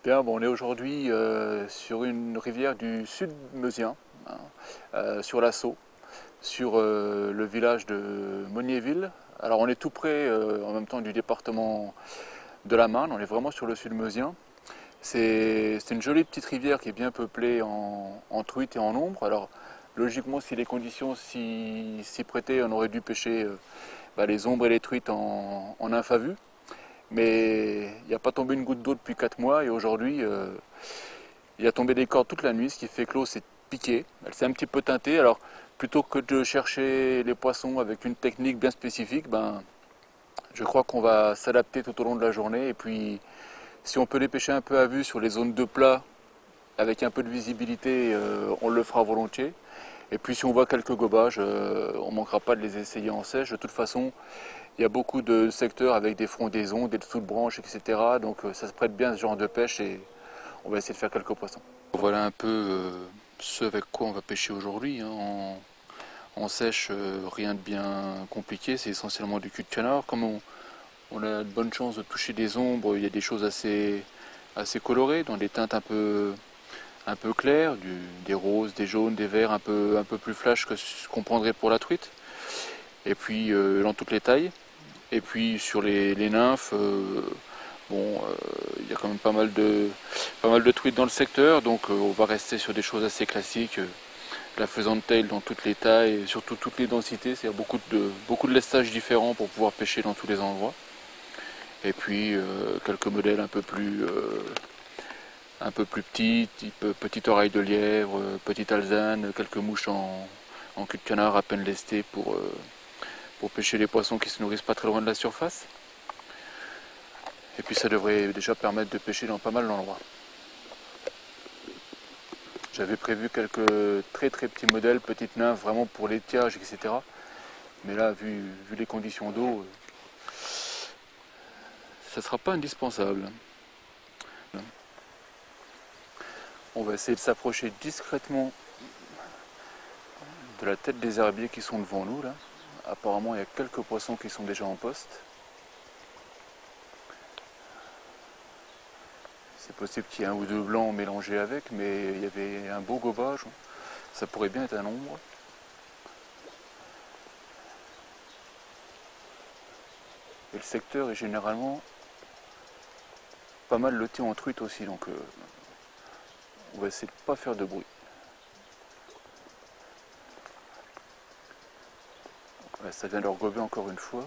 Bien, bon, on est aujourd'hui sur une rivière du sud meusien, hein, sur la Sceau, sur le village de Monniéville. Alors on est tout près en même temps du département de la Marne, on est vraiment sur le sud meusien. C'est une jolie petite rivière qui est bien peuplée en truites et en ombre. Alors logiquement, si les conditions s'y prêtaient, on aurait dû pêcher les ombres et les truites en nymphes à vue. Mais il n'y a pas tombé une goutte d'eau depuis 4 mois et aujourd'hui il a tombé des cordes toute la nuit, ce qui fait que l'eau s'est piquée. Elle s'est un petit peu teintée. Alors plutôt que de chercher les poissons avec une technique bien spécifique, je crois qu'on va s'adapter tout au long de la journée. Et puis si on peut les pêcher un peu à vue sur les zones de plat avec un peu de visibilité, on le fera volontiers. Et puis si on voit quelques gobages, on ne manquera pas de les essayer en sèche. De toute façon, il y a beaucoup de secteurs avec des frondaisons, des dessous de branches, etc. Donc ça se prête bien à ce genre de pêche et on va essayer de faire quelques poissons. Voilà un peu ce avec quoi on va pêcher aujourd'hui, hein. En sèche, rien de bien compliqué, c'est essentiellement du cul de canard. Comme on a de bonnes chances de toucher des ombres, il y a des choses assez colorées, dans des teintes un peu claires, des roses, des jaunes, des verts un peu plus flash que ce qu'on prendrait pour la truite. Et puis dans toutes les tailles. Et puis sur les nymphes, il y a quand même pas mal de truites dans le secteur, donc on va rester sur des choses assez classiques. La faisante tail dans toutes les tailles, et surtout toutes les densités, c'est-à-dire beaucoup de lestages différents pour pouvoir pêcher dans tous les endroits. Et puis quelques modèles un peu plus petits, type petite oreille de lièvre, petite alzane, quelques mouches en cul de canard à peine lestées pour pêcher les poissons qui se nourrissent pas très loin de la surface. Et puis ça devrait déjà permettre de pêcher dans pas mal d'endroits. J'avais prévu quelques très petits modèles, petites nymphes vraiment pour l'étiage, etc. Mais là, vu les conditions d'eau, ça ne sera pas indispensable. On va essayer de s'approcher discrètement de la tête des herbiers qui sont devant nous là. Apparemment, il y a quelques poissons qui sont déjà en poste. C'est possible qu'il y ait un ou deux blancs mélangés avec, mais il y avait un beau gobage. Ça pourrait bien être un ombre. Et le secteur est généralement pas mal loté en truite aussi, donc on va essayer de ne pas faire de bruit. Ouais, ça vient de leur gober encore une fois.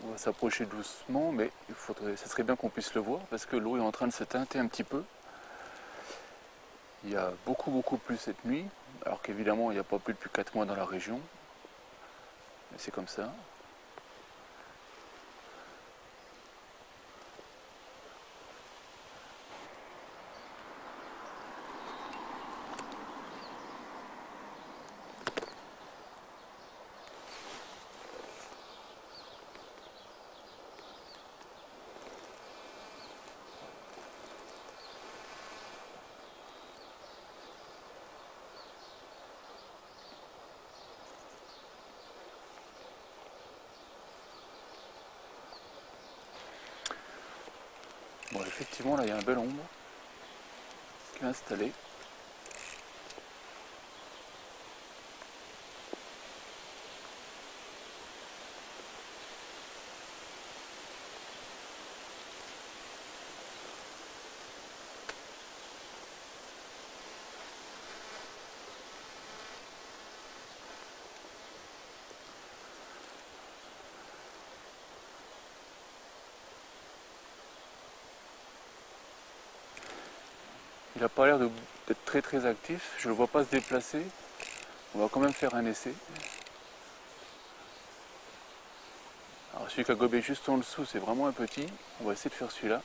On va s'approcher doucement, mais ça serait bien qu'on puisse le voir parce que l'eau est en train de se teinter un petit peu. Il y a beaucoup plus cette nuit, alors qu'évidemment il n'y a pas plu depuis 4 mois dans la région. Mais c'est comme ça. Bon, effectivement, là il y a un bel ombre qui est installé. Il n'a pas l'air d'être très actif, je ne le vois pas se déplacer. On va quand même faire un essai. Alors celui qui a gobé juste en dessous, c'est vraiment un petit. On va essayer de faire celui-là.